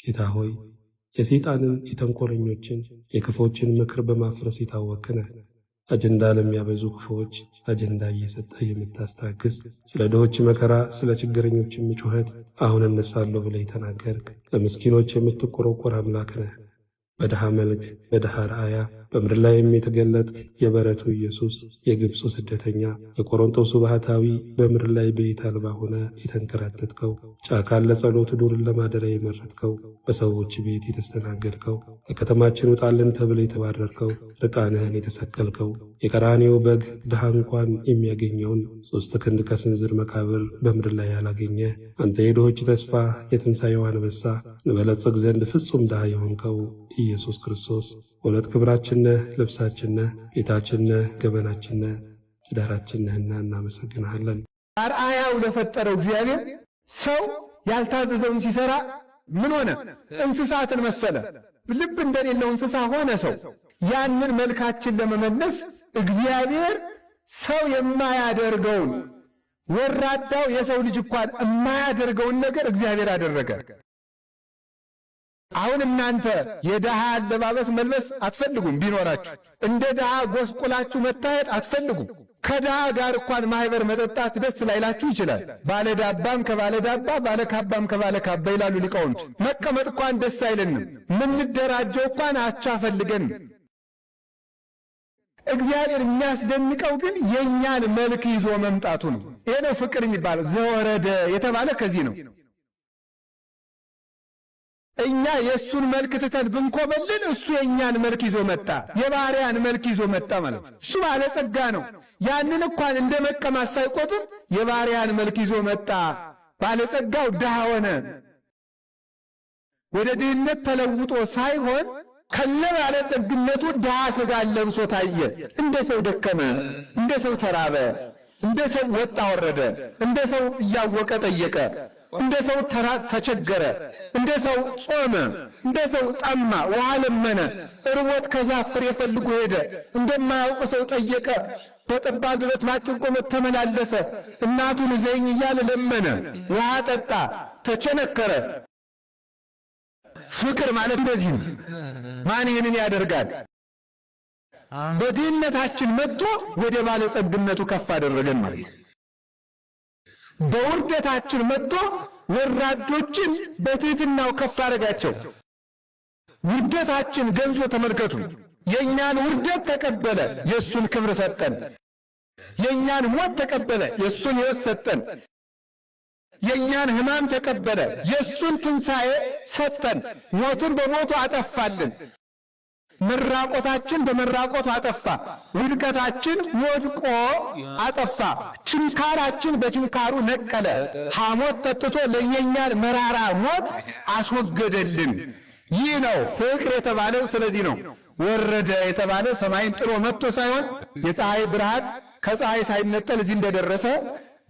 ጌታ ሆይ የሰይጣንን የተንኮለኞችን የክፎችን ምክር በማፍረስ የታወቅህ ነህ። አጀንዳ ለሚያበዙ ክፉዎች አጀንዳ እየሰጠ የምታስታግስ፣ ስለ ድሆች መከራ ስለ ችግረኞችም ጩኸት አሁን እነሳለሁ ብለህ የተናገርክ ለምስኪኖች የምትቆረቆር አምላክ ነህ። በድሃ መልክ በድሃ ራእያ በምድር ላይም የተገለጥክ የበረቱ ኢየሱስ፣ የግብፁ ስደተኛ፣ የቆሮንቶሱ ባህታዊ፣ በምድር ላይ ቤት አልባ ሆነ የተንከራተትከው፣ ጫካን ለጸሎት ዱርን ለማደሪያ የመረጥከው፣ በሰዎች ቤት የተስተናገድከው፣ ከከተማችን ውጣልን ተብለ የተባረርከው፣ ርቃንህን የተሰቀልከው፣ የቀራኔው በግ ድሃ እንኳን የሚያገኘውን 3 ክንድ ከስንዝር መቃብር በምድር ላይ ያላገኘ አንተ የድሆች ተስፋ የትንሣኤው አንበሳ እንበለጽግ ዘንድ ፍጹም ድሃ የሆንከው ኢየሱስ ክርስቶስ እውነት ክብራችን ነህ፣ ልብሳችን ነህ፣ ጌታችን ነህ፣ ገበናችን ነህ፣ ትዳራችን ነህና እናመሰግንሃለን። አርአያው ለፈጠረው እግዚአብሔር ሰው ያልታዘዘውን ሲሰራ ምን ሆነ? እንስሳትን መሰለ። ልብ እንደሌለው እንስሳ ሆነ ሰው። ያንን መልካችን ለመመለስ እግዚአብሔር ሰው የማያደርገውን ወራዳው የሰው ልጅ እንኳን የማያደርገውን ነገር እግዚአብሔር አደረገ። አሁን እናንተ የድሃ አለባበስ መልበስ አትፈልጉም። ቢኖራችሁ እንደ ድሃ ጎስቁላችሁ መታየት አትፈልጉም። ከድሃ ጋር እንኳን ማህበር መጠጣት ደስ ላይላችሁ ይችላል። ባለዳባም ከባለዳባ ባለካባም ከባለካባ ይላሉ ሊቃውንት። መቀመጥ እንኳን ደስ አይለንም። ምንደራጀው እንኳን አቻ ፈልገን። እግዚአብሔር የሚያስደንቀው ግን የእኛን መልክ ይዞ መምጣቱ ነው። ይሄ ነው ፍቅር የሚባለው። ዘወረደ የተባለ ከዚህ ነው። እኛ የእሱን መልክ ትተን ብንኮበልን እሱ የእኛን መልክ ይዞ መጣ። የባሪያን መልክ ይዞ መጣ ማለት እሱ ባለጸጋ ነው። ያንን እንኳን እንደ መቀማት ሳይቆጥር የባሪያን መልክ ይዞ መጣ። ባለጸጋው ድሃ ሆነ። ወደ ድህነት ተለውጦ ሳይሆን ከነ ባለጸግነቱ ድሃ ሥጋ ለብሶ ታየ። እንደ ሰው ደከመ፣ እንደ ሰው ተራበ፣ እንደ ሰው ወጣ ወረደ፣ እንደ ሰው እያወቀ ጠየቀ፣ እንደ ሰው ተቸገረ፣ እንደ ሰው ጾመ፣ እንደ ሰው ጠማ፣ ውሃ ለመነ፣ እርቦት ከዛፍ ፍሬ ፈልጎ ሄደ፣ እንደማያውቅ ሰው ጠየቀ፣ በጠባብ ብረት ባጭር ቁመት ተመላለሰ፣ እናቱን ዘይኝ እያለ ለመነ፣ ውሃ ጠጣ፣ ተቸነከረ። ፍቅር ማለት እንደዚህ ነው። ማን ይህንን ያደርጋል? በድህነታችን መጥቶ ወደ ባለጸግነቱ ከፍ አደረገን ማለት። በውርደታችን መጥቶ ወራዶችን በትህትናው ከፍ አደረጋቸው። ውርደታችን ገንዞ ተመልከቱ። የእኛን ውርደት ተቀበለ፣ የእሱን ክብር ሰጠን። የእኛን ሞት ተቀበለ፣ የእሱን ሕይወት ሰጠን። የእኛን ሕማም ተቀበለ፣ የእሱን ትንሣኤ ሰጠን። ሞቱን በሞቱ አጠፋልን። መራቆታችን በመራቆቱ አጠፋ። ውድቀታችን ወድቆ አጠፋ። ችንካራችን በችንካሩ ነቀለ። ሐሞት ጠጥቶ ለየኛን መራራ ሞት አስወገደልን። ይህ ነው ፍቅር የተባለው። ስለዚህ ነው ወረደ የተባለ ሰማይን ጥሎ መጥቶ ሳይሆን የፀሐይ ብርሃን ከፀሐይ ሳይነጠል እዚህ እንደደረሰ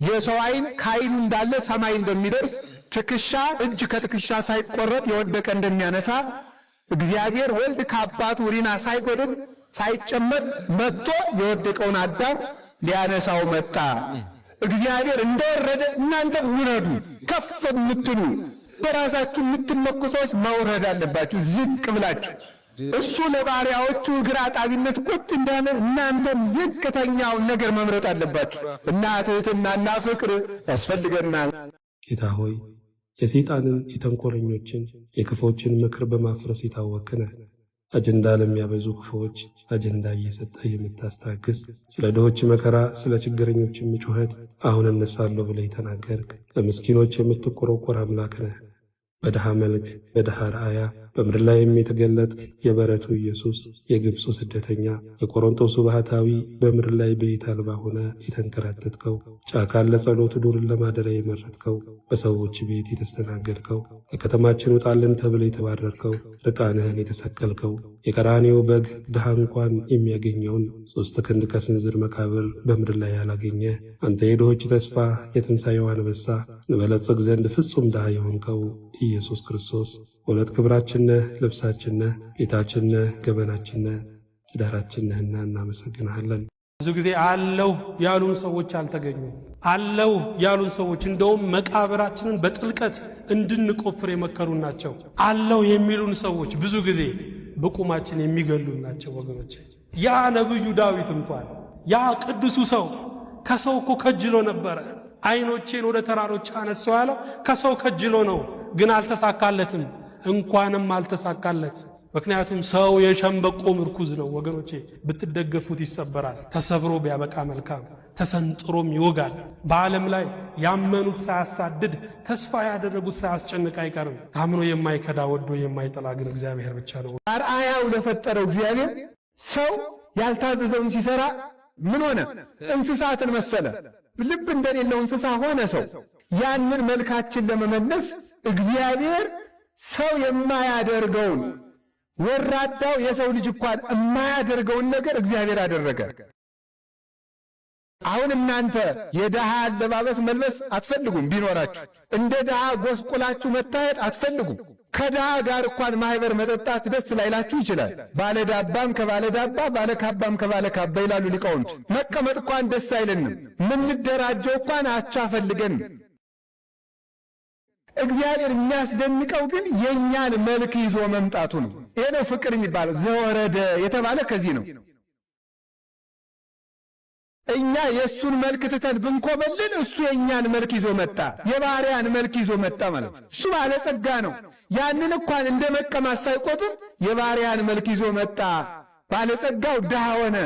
የሰው ዓይን ከዓይኑ እንዳለ ሰማይ እንደሚደርስ ትከሻ እጅ ከትከሻ ሳይቆረጥ የወደቀ እንደሚያነሳ እግዚአብሔር ወልድ ከአባቱ ሪና ሳይጎድል ሳይጨመር መጥቶ የወደቀውን አዳም ሊያነሳው መጣ። እግዚአብሔር እንደወረደ እናንተ ውረዱ። ከፍ የምትሉ በራሳችሁ የምትመኩ ሰዎች መውረድ አለባችሁ፣ ዝቅ ብላችሁ። እሱ ለባሪያዎቹ እግር አጣቢነት ቁጭ እንዳለ እናንተም ዝቅተኛውን ነገር መምረጥ አለባችሁ። እና ትሕትናና ፍቅር ያስፈልገናል። ጌታ ሆይ የሰይጣንን የተንኮለኞችን የክፎችን ምክር በማፍረስ የታወቅህ ነህ። አጀንዳ ለሚያበዙ ክፎች አጀንዳ እየሰጠ የምታስታግስ፣ ስለ ድሆች መከራ ስለ ችግረኞችም ጩኸት አሁን እነሳለሁ ብለህ የተናገርክ ለምስኪኖች የምትቆረቆር አምላክ ነህ። በድሃ መልክ በድሃ ራእያ በምድር ላይም የተገለጥክ የበረቱ ኢየሱስ፣ የግብፁ ስደተኛ፣ የቆሮንቶሱ ባህታዊ፣ በምድር ላይ ቤት አልባ ሆነ የተንከራተትከው፣ ጫካን ለጸሎት ዱርን ለማደሪያ የመረጥከው፣ በሰዎች ቤት የተስተናገድከው፣ ከከተማችን ውጣልን ተብለ የተባረርከው፣ ርቃንህን የተሰቀልከው፣ የቀራኔው በግ ድሃ እንኳን የሚያገኘውን 3 ክንድ ከስንዝር መቃብር በምድር ላይ ያላገኘ አንተ የድሆች ተስፋ የትንሣኤው አንበሳ እንበለጽግ ዘንድ ፍጹም ድሃ የሆንከው ኢየሱስ ክርስቶስ እውነት ክብራችን ነህ፣ ልብሳችን ነህ፣ ጌታችን ነህ፣ ገበናችን ነህ፣ ትዳራችን ነህና እናመሰግንሃለን። ብዙ ጊዜ አለው ያሉን ሰዎች አልተገኙም። አለው ያሉን ሰዎች እንደውም መቃብራችንን በጥልቀት እንድንቆፍር የመከሩን ናቸው። አለው የሚሉን ሰዎች ብዙ ጊዜ በቁማችን የሚገሉን ናቸው ወገኖች። ያ ነብዩ ዳዊት እንኳን ያ ቅዱሱ ሰው ከሰው እኮ ከጅሎ ነበረ። አይኖቼን ወደ ተራሮች አነሳው ያለው ከሰው ከጅሎ ነው፣ ግን አልተሳካለትም። እንኳንም አልተሳካለት። ምክንያቱም ሰው የሸምበቆ ምርኩዝ ነው ወገኖቼ። ብትደገፉት ይሰበራል። ተሰብሮ ቢያበቃ መልካም፣ ተሰንጥሮም ይወጋል። በዓለም ላይ ያመኑት ሳያሳድድ ተስፋ ያደረጉት ሳያስጨንቅ አይቀርም። ታምኖ የማይከዳ ወዶ የማይጠላ ግን እግዚአብሔር ብቻ ነው። አርአያው ለፈጠረው እግዚአብሔር ሰው ያልታዘዘውን ሲሰራ ምን ሆነ? እንስሳትን መሰለ። ልብ እንደሌለው እንስሳ ሆነ ሰው። ያንን መልካችን ለመመለስ እግዚአብሔር ሰው የማያደርገውን ወራዳው የሰው ልጅ እንኳን የማያደርገውን ነገር እግዚአብሔር አደረገ። አሁን እናንተ የደሃ አለባበስ መልበስ አትፈልጉም። ቢኖራችሁ እንደ ደሃ ጎስቁላችሁ መታየት አትፈልጉም። ከደሃ ጋር እንኳን ማህበር መጠጣት ደስ ላይላችሁ ይችላል። ባለዳባም ከባለዳባ ባለካባም ከባለካባ ይላሉ ሊቃውንት። መቀመጥ እንኳን ደስ አይለንም። ምንደራጀው እንኳን አቻ ፈልገን። እግዚአብሔር የሚያስደንቀው ግን የእኛን መልክ ይዞ መምጣቱ ነው። ይሄ ነው ፍቅር የሚባለው። ዘወረደ የተባለ ከዚህ ነው። እኛ የእሱን መልክ ትተን ብንኮበልን እሱ የእኛን መልክ ይዞ መጣ። የባሪያን መልክ ይዞ መጣ ማለት እሱ ባለጸጋ ነው። ያንን እንኳን እንደ መቀማት ሳይቆጥር የባሪያን መልክ ይዞ መጣ። ባለጸጋው ድሃ ሆነ።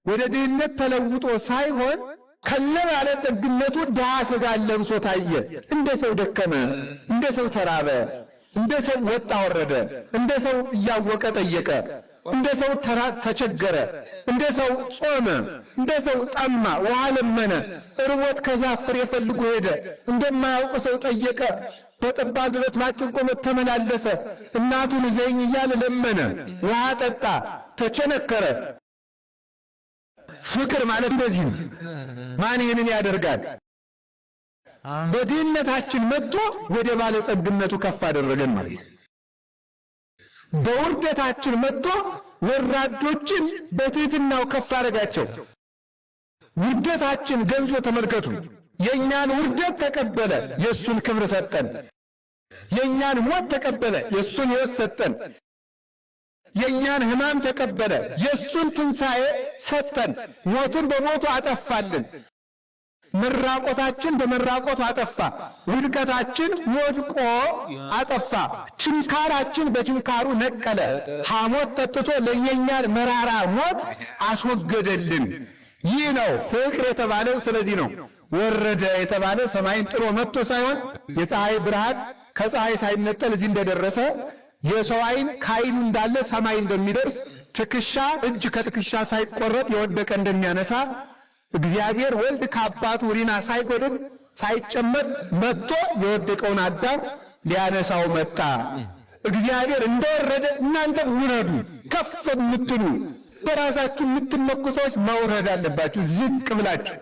ወደ ድህነት ተለውጦ ሳይሆን ከነ ባለጸግነቱ ድሃ ሥጋ ለብሶ ታየ። እንደ ሰው ደከመ፣ እንደ ሰው ተራበ፣ እንደ ሰው ወጣ ወረደ፣ እንደ ሰው እያወቀ ጠየቀ፣ እንደ ሰው ተቸገረ፣ እንደ ሰው ጾመ፣ እንደ ሰው ጠማ፣ ውሃ ለመነ፣ ርቦት ከዛፍ ፍሬ ፈልጎ ሄደ፣ እንደማያውቅ ሰው ጠየቀ፣ በጠባብ ደረት ባጭር ቁመት ተመላለሰ፣ እናቱን ዘይኝ እያለ ለመነ፣ ውሃ ጠጣ፣ ተቸነከረ። ፍቅር ማለት እንደዚህ ነው። ማን ይህንን ያደርጋል? በድህነታችን መጥቶ ወደ ባለጸግነቱ ከፍ አደረገን ማለት። በውርደታችን መጥቶ ወራዶችን በትህትናው ከፍ አደረጋቸው። ውርደታችን ገንዞ ተመልከቱ። የእኛን ውርደት ተቀበለ፣ የእሱን ክብር ሰጠን። የእኛን ሞት ተቀበለ፣ የእሱን ሕይወት ሰጠን። የእኛን ሕማም ተቀበለ፣ የእሱን ትንሣኤ ሰጠን። ሞቱን በሞቱ አጠፋልን። መራቆታችን በመራቆቱ አጠፋ። ውድቀታችን ወድቆ አጠፋ። ችንካራችን በችንካሩ ነቀለ። ሐሞት ጠጥቶ ለየኛን መራራ ሞት አስወገደልን። ይህ ነው ፍቅር የተባለው። ስለዚህ ነው ወረደ የተባለ ሰማይን ጥሎ መጥቶ ሳይሆን የፀሐይ ብርሃን ከፀሐይ ሳይነጠል እዚህ እንደደረሰ የሰው ዓይን ከዓይኑ እንዳለ ሰማይ እንደሚደርስ ትከሻ እጅ ከትከሻ ሳይቆረጥ የወደቀ እንደሚያነሳ እግዚአብሔር ወልድ ከአባቱ ሪና ሳይጎድል ሳይጨመር መጥቶ የወደቀውን አዳም ሊያነሳው መጣ። እግዚአብሔር እንደወረደ እናንተም ውረዱ። ከፍ የምትሉ በራሳችሁ የምትመኩ ሰዎች መውረድ አለባችሁ፣ ዝቅ ብላችሁ።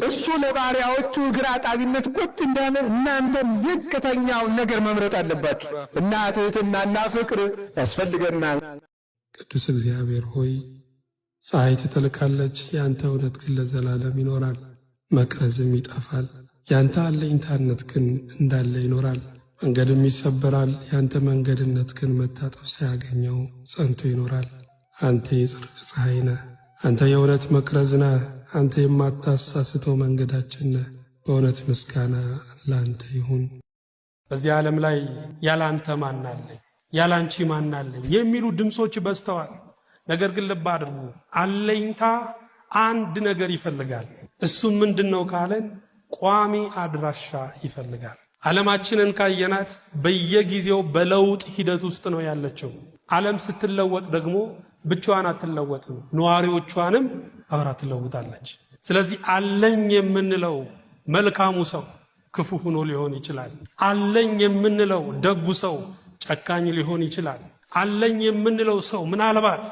እሱ ለባሪያዎቹ እግር አጣቢነት ቁጭ እንዳለ እናንተም ዝቅተኛውን ነገር መምረጥ አለባችሁ። እና ትሕትናና ፍቅር ያስፈልገናል። ቅዱስ እግዚአብሔር ሆይ ፀሐይ ትጠልቃለች፣ ያንተ እውነት ግን ለዘላለም ይኖራል። መቅረዝም ይጠፋል፣ ያንተ አለኝታነት ግን እንዳለ ይኖራል። መንገድም ይሰበራል፣ ያንተ መንገድነት ግን መታጠፍ ሳያገኘው ጸንቶ ይኖራል። አንተ የጽድቅ ፀሐይ ነህ፣ አንተ የእውነት መቅረዝ ነህ፣ አንተ የማታሳስተው መንገዳችን ነህ። በእውነት ምስጋና ለአንተ ይሁን። በዚህ ዓለም ላይ ያላንተ ማናለኝ፣ ያላንቺ ማናለኝ የሚሉ ድምጾች በዝተዋል። ነገር ግን ልብ አድርጉ፣ አለኝታ አንድ ነገር ይፈልጋል። እሱም ምንድነው ካለን ቋሚ አድራሻ ይፈልጋል። ዓለማችንን ካየናት በየጊዜው በለውጥ ሂደት ውስጥ ነው ያለችው። ዓለም ስትለወጥ ደግሞ ብቻዋን አትለወጥም፣ ነዋሪዎቿንም አብራ ትለውጣለች። ስለዚህ አለኝ የምንለው መልካሙ ሰው ክፉ ሆኖ ሊሆን ይችላል። አለኝ የምንለው ደጉ ሰው ጨካኝ ሊሆን ይችላል። አለኝ የምንለው ሰው ምናልባት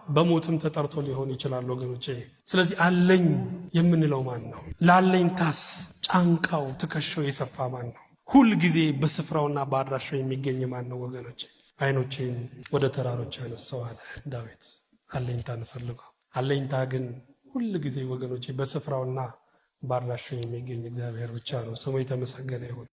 በሞትም ተጠርቶ ሊሆን ይችላል ወገኖቼ። ስለዚህ አለኝ የምንለው ማን ነው? ላለኝታስ ጫንቃው ትከሻው የሰፋ ማን ነው? ሁል ጊዜ በስፍራውና በአድራሻው የሚገኝ ማን ነው ወገኖቼ? ዓይኖቼን ወደ ተራሮች አነሳው አለ ዳዊት። አለኝታን ፈልገው፣ አለኝታ ግን ሁል ጊዜ ወገኖቼ በስፍራውና ባድራሻው የሚገኝ እግዚአብሔር ብቻ ነው። ስሙ የተመሰገነ ይሁን።